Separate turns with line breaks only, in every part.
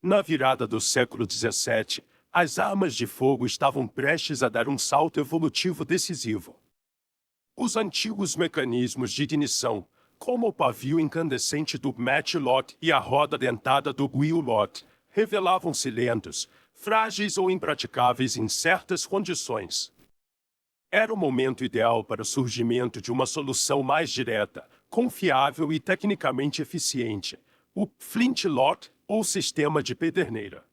Na virada do século XVII, as armas de fogo estavam prestes a dar um salto evolutivo decisivo. Os antigos mecanismos de ignição, como o pavio incandescente do matchlock e a roda dentada do wheel-lock, revelavam-se lentos, frágeis ou impraticáveis em certas condições. Era o momento ideal para o surgimento de uma solução mais direta, confiável e tecnicamente eficiente, o flintlock ou sistema de pederneira.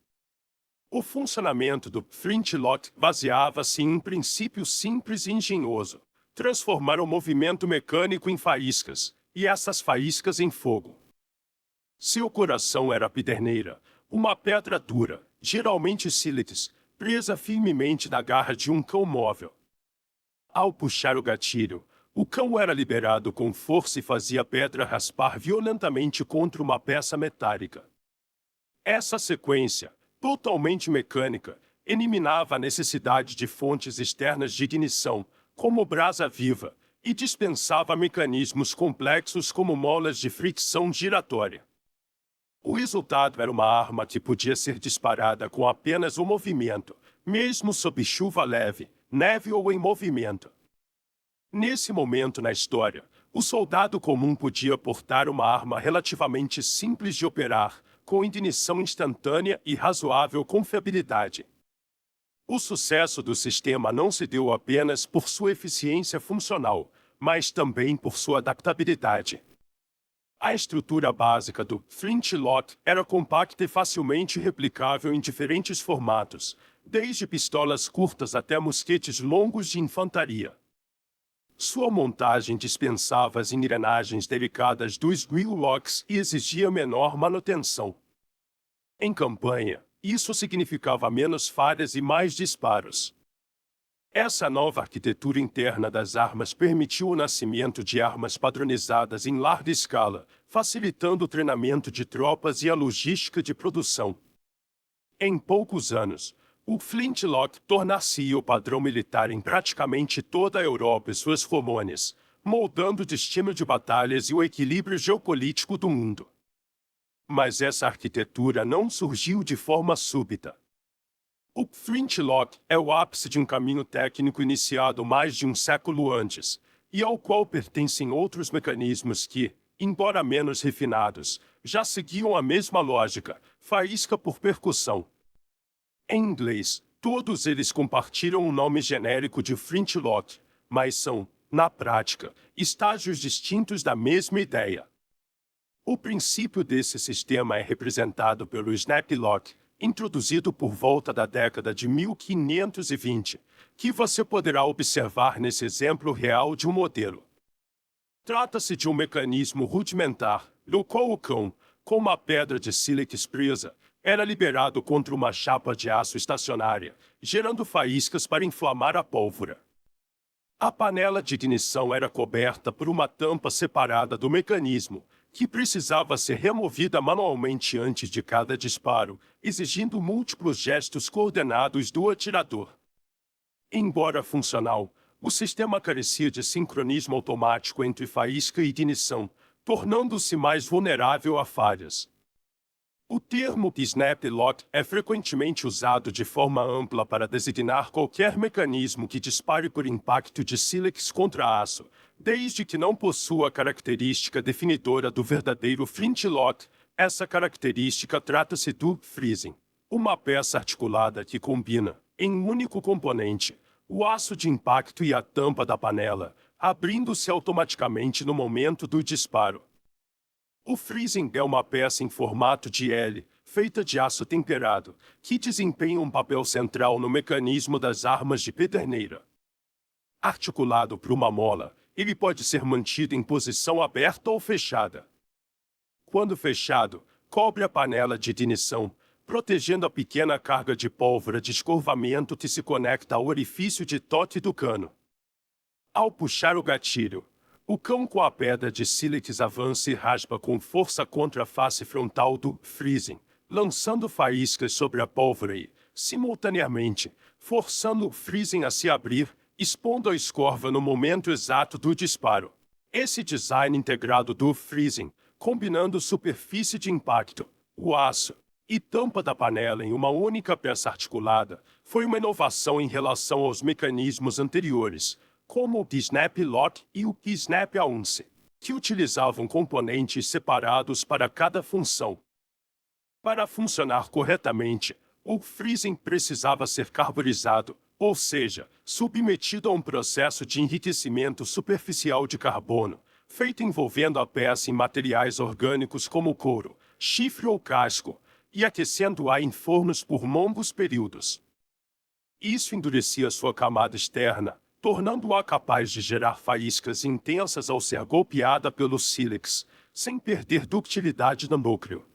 O funcionamento do flintlock baseava-se em um princípio simples e engenhoso: transformar o movimento mecânico em faíscas, e essas faíscas em fogo. Seu coração era a pederneira, uma pedra dura, geralmente sílex, presa firmemente na garra de um cão móvel. Ao puxar o gatilho, o cão era liberado com força e fazia a pedra raspar violentamente contra uma peça metálica. Essa sequência, totalmente mecânica, eliminava a necessidade de fontes externas de ignição, como brasa viva, e dispensava mecanismos complexos como molas de fricção giratória. O resultado era uma arma que podia ser disparada com apenas um movimento, mesmo sob chuva leve, neve ou em movimento. Nesse momento na história, o soldado comum podia portar uma arma relativamente simples de operar, com ignição instantânea e razoável confiabilidade. O sucesso do sistema não se deu apenas por sua eficiência funcional, mas também por sua adaptabilidade. A estrutura básica do flintlock era compacta e facilmente replicável em diferentes formatos, desde pistolas curtas até mosquetes longos de infantaria. Sua montagem dispensava as engrenagens delicadas dos wheel-locks e exigia menor manutenção. Em campanha, isso significava menos falhas e mais disparos. Essa nova arquitetura interna das armas permitiu o nascimento de armas padronizadas em larga escala, facilitando o treinamento de tropas e a logística de produção. Em poucos anos, o flintlock tornar-se-ia o padrão militar em praticamente toda a Europa e suas colônias, moldando o destino de batalhas e o equilíbrio geopolítico do mundo. Mas essa arquitetura não surgiu de forma súbita. O flintlock é o ápice de um caminho técnico iniciado mais de um século antes, e ao qual pertencem outros mecanismos que, embora menos refinados, já seguiam a mesma lógica, faísca por percussão. Em inglês, todos eles compartilham o nome genérico de flintlock, mas são, na prática, estágios distintos da mesma ideia. O princípio desse sistema é representado pelo snaplock, introduzido por volta da década de 1520, que você poderá observar nesse exemplo real de um modelo. Trata-se de um mecanismo rudimentar, no qual o cão, com uma pedra de sílex presa, era liberado contra uma chapa de aço estacionária, gerando faíscas para inflamar a pólvora. A panela de ignição era coberta por uma tampa separada do mecanismo, que precisava ser removida manualmente antes de cada disparo, exigindo múltiplos gestos coordenados do atirador. Embora funcional, o sistema carecia de sincronismo automático entre faísca e ignição, tornando-se mais vulnerável a falhas. O termo snaplock é frequentemente usado de forma ampla para designar qualquer mecanismo que dispare por impacto de sílex contra aço, desde que não possua a característica definidora do verdadeiro flintlock. Essa característica trata-se do freezing, uma peça articulada que combina, em um único componente, o aço de impacto e a tampa da panela, abrindo-se automaticamente no momento do disparo. O freezing é uma peça em formato de L, feita de aço temperado, que desempenha um papel central no mecanismo das armas de pederneira. Articulado por uma mola, ele pode ser mantido em posição aberta ou fechada. Quando fechado, cobre a panela de ignição, protegendo a pequena carga de pólvora de escovamento que se conecta ao orifício de toque do cano. Ao puxar o gatilho, o cão com a pedra de sílex avança e raspa com força contra a face frontal do freezing, lançando faíscas sobre a pólvora e, simultaneamente, forçando o freezing a se abrir, expondo a escorva no momento exato do disparo. Esse design integrado do freezing, combinando superfície de impacto, o aço, e tampa da panela em uma única peça articulada foi uma inovação em relação aos mecanismos anteriores, como o Snap Lock e o Snap Aunce, que utilizavam componentes separados para cada função. Para funcionar corretamente, o freezing precisava ser carburizado, ou seja, submetido a um processo de enriquecimento superficial de carbono, feito envolvendo a peça em materiais orgânicos como couro, chifre ou casco, e aquecendo-a em fornos por longos períodos. Isso endurecia sua camada externa, tornando-a capaz de gerar faíscas intensas ao ser golpeada pelo sílex, sem perder ductilidade no núcleo.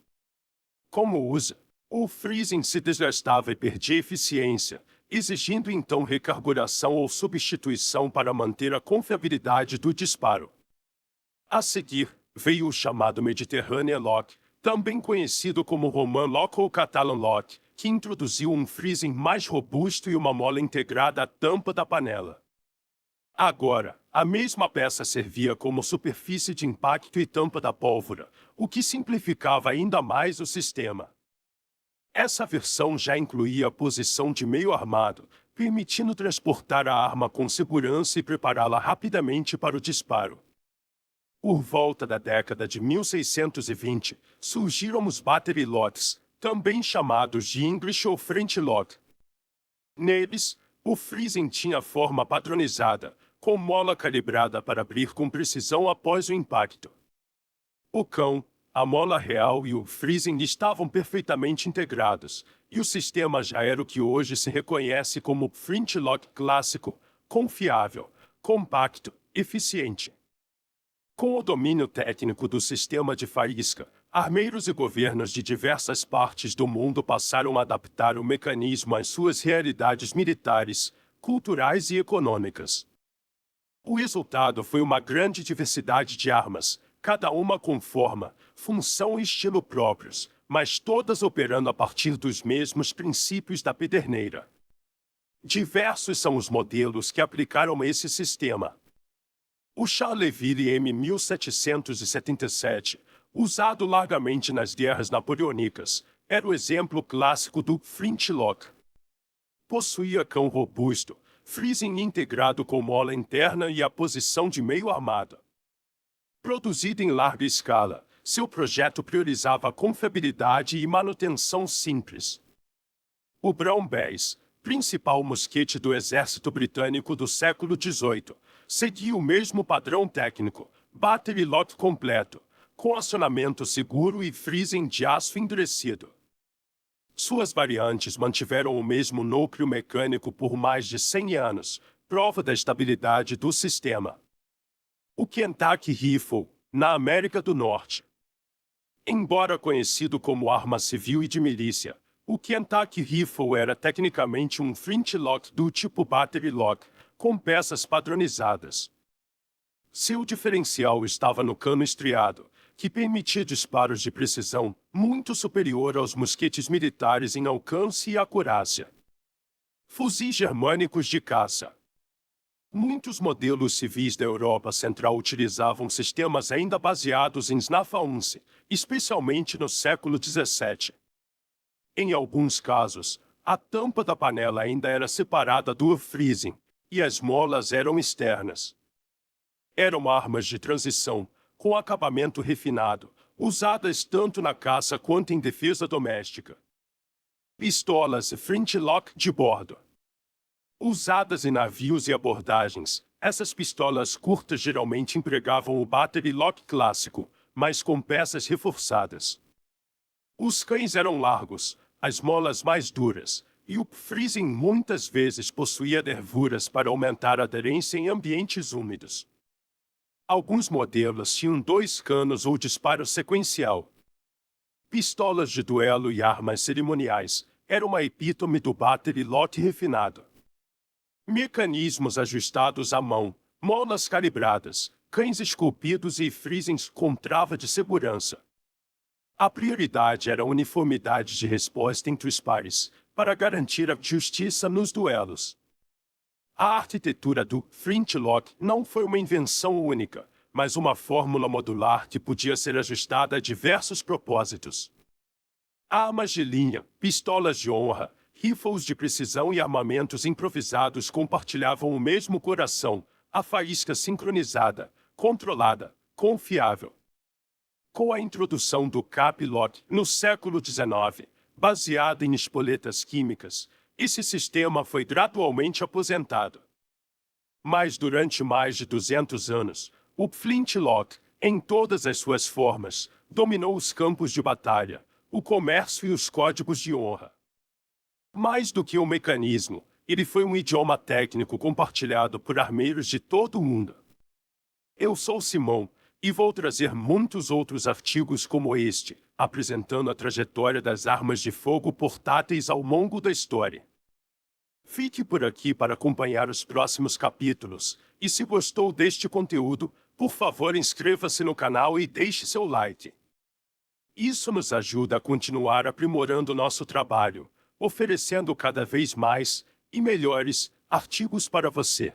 Como usa, o freezing se desgastava e perdia eficiência, exigindo então recarburação ou substituição para manter a confiabilidade do disparo. A seguir, veio o chamado Mediterranean Lock, também conhecido como Roman Lock ou Catalan Lock, que introduziu um freezing mais robusto e uma mola integrada à tampa da panela. Agora, a mesma peça servia como superfície de impacto e tampa da pólvora, o que simplificava ainda mais o sistema. Essa versão já incluía a posição de meio armado, permitindo transportar a arma com segurança e prepará-la rapidamente para o disparo. Por volta da década de 1620, surgiram os battery locks, também chamados de English ou French lock. Neles, o freezing tinha forma padronizada, com mola calibrada para abrir com precisão após o impacto. O cão, a mola real e o freezing estavam perfeitamente integrados, e o sistema já era o que hoje se reconhece como French lock clássico, confiável, compacto, eficiente. Com o domínio técnico do sistema de faísca, armeiros e governos de diversas partes do mundo passaram a adaptar o mecanismo às suas realidades militares, culturais e econômicas. O resultado foi uma grande diversidade de armas, cada uma com forma, função e estilo próprios, mas todas operando a partir dos mesmos princípios da pederneira. Diversos são os modelos que aplicaram esse sistema. O Charleville M1777, usado largamente nas guerras napoleônicas, era o exemplo clássico do flintlock. Possuía cão robusto, freezing integrado com mola interna e a posição de meio armado. Produzido em larga escala, seu projeto priorizava a confiabilidade e manutenção simples. O Brown Bess, principal mosquete do exército britânico do século XVIII, seguia o mesmo padrão técnico, battery lock completo, com acionamento seguro e freezing de aço endurecido. Suas variantes mantiveram o mesmo núcleo mecânico por mais de 100 anos, prova da estabilidade do sistema. O Kentucky Rifle, na América do Norte. Embora conhecido como arma civil e de milícia, o Kentucky Rifle era tecnicamente um flintlock do tipo battery lock, com peças padronizadas. Seu diferencial estava no cano estriado, que permitia disparos de precisão muito superior aos mosquetes militares em alcance e acurácia. Fuzis germânicos de caça. Muitos modelos civis da Europa Central utilizavam sistemas ainda baseados em Snaf-Aunce, especialmente no século XVII. Em alguns casos, a tampa da panela ainda era separada do freezing, e as molas eram externas. Eram armas de transição, com acabamento refinado, usadas tanto na caça quanto em defesa doméstica. Pistolas flintlock de bordo. Usadas em navios e abordagens, essas pistolas curtas geralmente empregavam o battery lock clássico, mas com peças reforçadas. Os cães eram largos, as molas mais duras, e o freezing muitas vezes possuía nervuras para aumentar a aderência em ambientes úmidos. Alguns modelos tinham 2 canos ou disparo sequencial. Pistolas de duelo e armas cerimoniais eram uma epítome do battery lock refinado. Mecanismos ajustados à mão, molas calibradas, cães esculpidos e freezings com trava de segurança. A prioridade era a uniformidade de resposta entre os pares, para garantir a justiça nos duelos. A arquitetura do flintlock não foi uma invenção única, mas uma fórmula modular que podia ser ajustada a diversos propósitos. Armas de linha, pistolas de honra, rifles de precisão e armamentos improvisados compartilhavam o mesmo coração, a faísca sincronizada, controlada, confiável. Com a introdução do Cap-Lot no século XIX, baseado em espoletas químicas, esse sistema foi gradualmente aposentado. Mas durante mais de 200 anos, o Flintlock, em todas as suas formas, dominou os campos de batalha, o comércio e os códigos de honra. Mais do que um mecanismo, ele foi um idioma técnico compartilhado por armeiros de todo o mundo. Eu sou Simão, e vou trazer muitos outros artigos como este, apresentando a trajetória das armas de fogo portáteis ao longo da história. Fique por aqui para acompanhar os próximos capítulos, e se gostou deste conteúdo, por favor inscreva-se no canal e deixe seu like. Isso nos ajuda a continuar aprimorando nosso trabalho, oferecendo cada vez mais e melhores artigos para você.